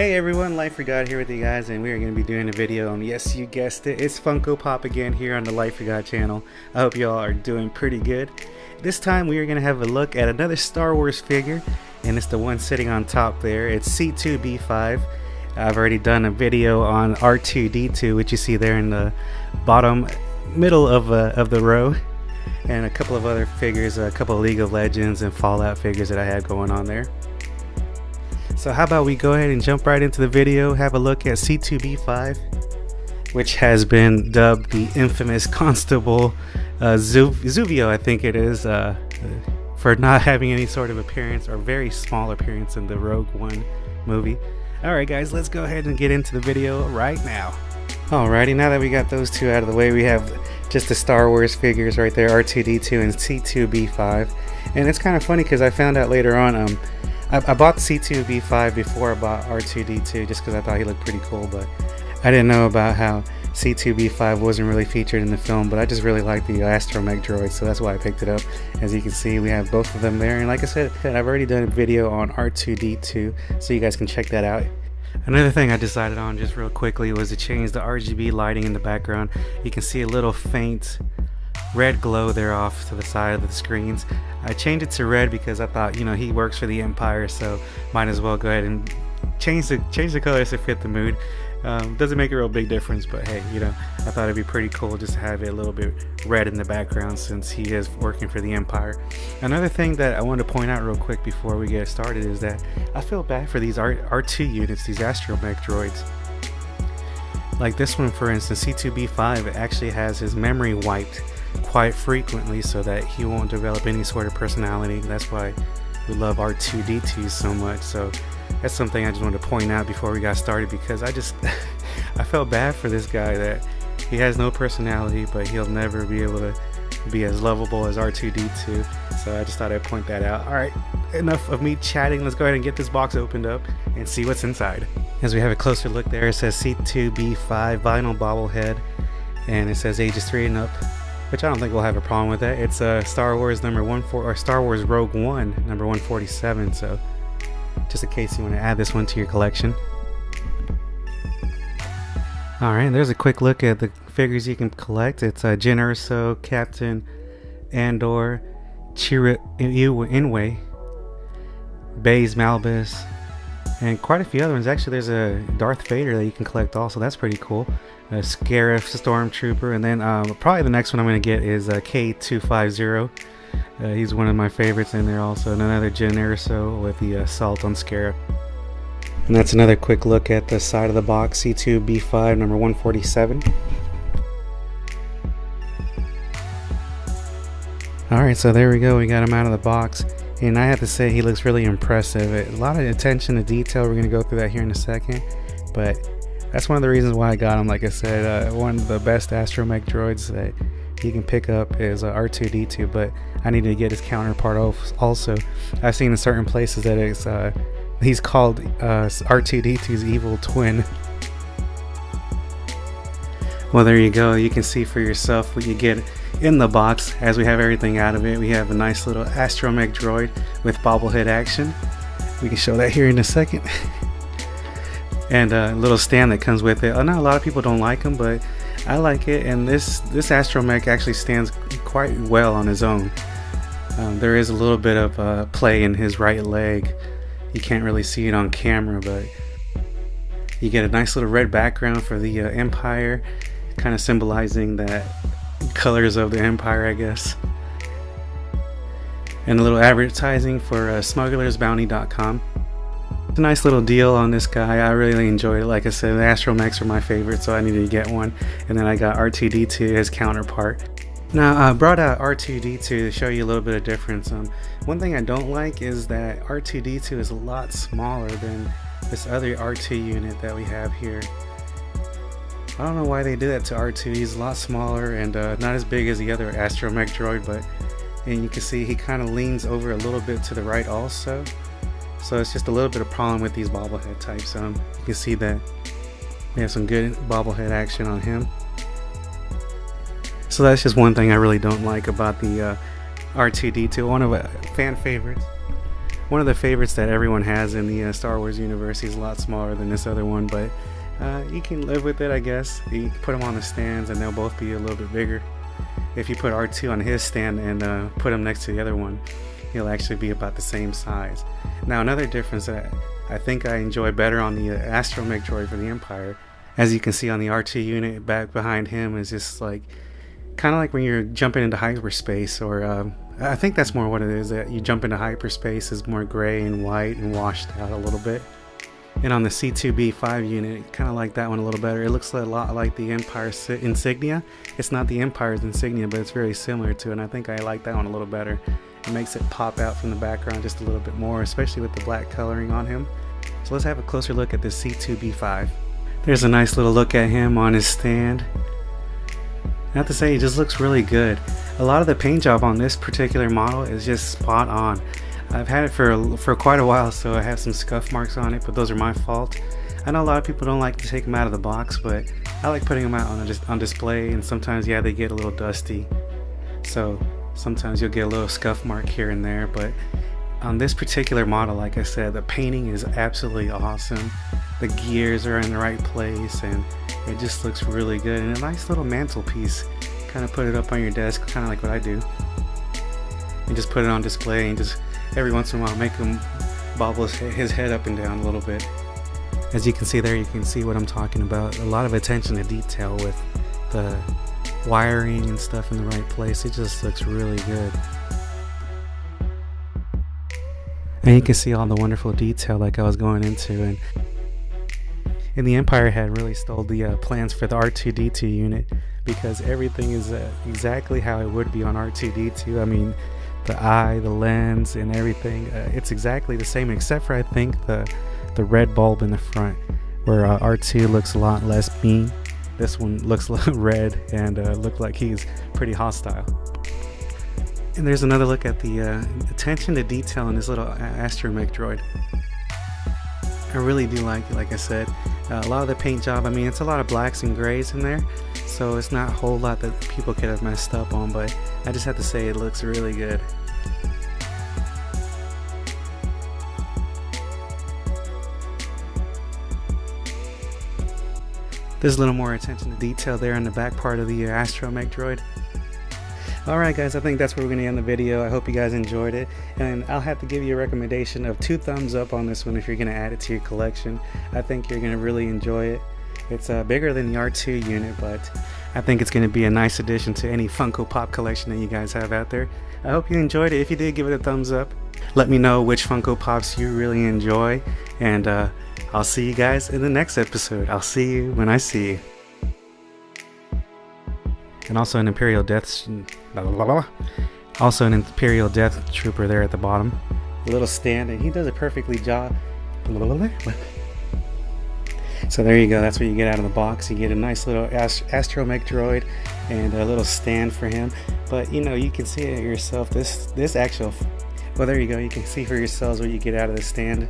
Hey everyone, Life for God here with you guys, and we are going to be doing a video on, yes, you guessed it, it's Funko Pop again here on the Life for God channel. I hope y'all are doing pretty good. This time we are going to have a look at another Star Wars figure, and it's the one sitting on top there. It's C2-B5. I've already done a video on R2-D2, which you see there in the bottom middle of the row, and a couple of other figures, a couple of League of Legends and Fallout figures that I had going on there. So how about we go ahead and jump right into the video, have a look at C2-B5, which has been dubbed the infamous Constable Zuvio, I think it is, for not having any sort of appearance or very small appearance in the Rogue One movie. Alright guys, let's go ahead and get into the video right now. Alrighty, now that we got those two out of the way, we have just the Star Wars figures right there, R2-D2 and C2-B5. And it's kind of funny because I found out later on, I bought C2-B5 before I bought R2-D2 just because I thought he looked pretty cool, but I didn't know about how C2-B5 wasn't really featured in the film, but I just really like the astromech droid, so that's why I picked it up. As you can see, we have both of them there, and like I said, I've already done a video on R2-D2, so you guys can check that out. Another thing I decided on just real quickly was to change the RGB lighting in the background. You can see a little faint red glow there off to the side of the screens. I changed it to red because I thought, you know, he works for the Empire, so might as well go ahead and change the colors to fit the mood. Doesn't make a real big difference, but hey, you know, I thought it'd be pretty cool just to have it a little bit red in the background since he is working for the Empire. Another thing that I wanted to point out real quick before we get started is that I feel bad for these R2 units, these astromech droids. Like this one, for instance, C2-B5 actually has his memory wiped quite frequently so that he won't develop any sort of personality. That's why we love R2-D2 so much. So that's something I just wanted to point out before we got started, because I felt bad for this guy that he has no personality, but he'll never be able to be as lovable as R2-D2. So I just thought I'd point that out. Alright, enough of me chatting. Let's go ahead and get this box opened up and see what's inside. As we have a closer look there, it says C2-B5 vinyl bobblehead, and it says ages 3 and up, which I don't think we'll have a problem with that. It's Star Wars Star Wars Rogue One number 147, so just in case you want to add this one to your collection. Alright, there's a quick look at the figures you can collect. It's Jyn Erso, Captain Andor, Chirrut Inwe, Baze Malbus, and quite a few other ones. Actually, there's a Darth Vader that you can collect also. That's pretty cool. A Scarif Stormtrooper, and then probably the next one I'm going to get is K250. He's one of my favorites in there also, and another Jyn Erso with the assault on Scarif. And that's another quick look at the side of the box, C2-B5 number 147. Alright, so there we go, we got him out of the box, and I have to say he looks really impressive. A lot of attention to detail. We're going to go through that here in a second, but that's one of the reasons why I got him. Like I said, one of the best astromech droids that you can pick up is R2-D2, but I needed to get his counterpart also. I've seen in certain places that it's he's called R2-D2's evil twin. Well, there you go. You can see for yourself what you get in the box. As we have everything out of it, we have a nice little astromech droid with bobblehead action. We can show that here in a second. And a little stand that comes with it. I know a lot of people don't like them, but I like it, and this astromech actually stands quite well on his own. There is a little bit of play in his right leg. You can't really see it on camera, but you get a nice little red background for the Empire, kind of symbolizing that colors of the Empire, I guess. And a little advertising for smugglersbounty.com. It's a nice little deal on this guy. I really enjoyed it. Like I said, the astromechs are my favorite, so I needed to get one. And then I got R2-D2, his counterpart. Now, I brought out R2-D2 to show you a little bit of difference. One thing I don't like is that R2-D2 is a lot smaller than this other R2 unit that we have here. I don't know why they did that to R2. He's a lot smaller and not as big as the other astromech droid, but and you can see he kind of leans over a little bit to the right also. So it's just a little bit of problem with these bobblehead types. You can see that we have some good bobblehead action on him. So that's just one thing I really don't like about the R2-D2, one of a fan favorites. one of the favorites that everyone has in the Star Wars universe. He's a lot smaller than this other one, but you can live with it, I guess. You can put them on the stands and they'll both be a little bit bigger. If you put R2 on his stand and put him next to the other one, he'll actually be about the same size. Now, another difference that I think I enjoy better on the astromech droid for the Empire, as you can see on the R2 unit back behind him, is just like kind of like when you're jumping into hyperspace, or I think that's more what it is, that you jump into hyperspace is more gray and white and washed out a little bit. And on the C2-B5 unit, kind of like that one a little better. It looks a lot like the Empire insignia. It's not the Empire's insignia, but it's very similar to it, and I think I like that one a little better. It makes it pop out from the background just a little bit more, especially with the black coloring on him. So let's have a closer look at the C2-B5. There's a nice little look at him on his stand. I have to say, he just looks really good. A lot of the paint job on this particular model is just spot on. I've had it for quite a while, so I have some scuff marks on it, but those are my fault. I know a lot of people don't like to take them out of the box, but I like putting them out on display, and sometimes, yeah, they get a little dusty. So sometimes you'll get a little scuff mark here and there, but on this particular model, like I said, the painting is absolutely awesome. The gears are in the right place, and it just looks really good. And a nice little mantelpiece. Kind of put it up on your desk, kind of like what I do. And just put it on display, and just every once in a while make him bobble his head up and down a little bit. As you can see there, you can see what I'm talking about. A lot of attention to detail with the wiring and stuff in the right place. It just looks really good. And you can see all the wonderful detail like I was going into. And the Empire had really stole the plans for the R2-D2 unit, because everything is exactly how it would be on R2-D2. I mean, the eye, the lens, and everything, it's exactly the same, except for I think the red bulb in the front, where R2 looks a lot less mean. This one looks red and look like he's pretty hostile. And there's another look at the attention to detail in this little astromech droid. I really do like I said, a lot of the paint job. I mean, it's a lot of blacks and grays in there, so it's not a whole lot that people could have messed up on, but I just have to say it looks really good. There's a little more attention to detail there in the back part of the astromech droid. Alright guys, I think that's where we're going to end the video. I hope you guys enjoyed it, and I'll have to give you a recommendation of 2 thumbs up on this one if you're going to add it to your collection. I think you're going to really enjoy it. It's bigger than the R2 unit, but I think it's going to be a nice addition to any Funko Pop collection that you guys have out there. I hope you enjoyed it. If you did, give it a thumbs up. Let me know which Funko Pops you really enjoy, and I'll see you guys in the next episode. I'll see you when I see you. And also an Imperial Death Trooper there at the bottom. A little stand, and he does a perfectly job. So there you go, that's what you get out of the box. You get a nice little astromech droid and a little stand for him. But you know, you can see it yourself. This actual, well, there you go, you can see for yourselves what you get out of the stand.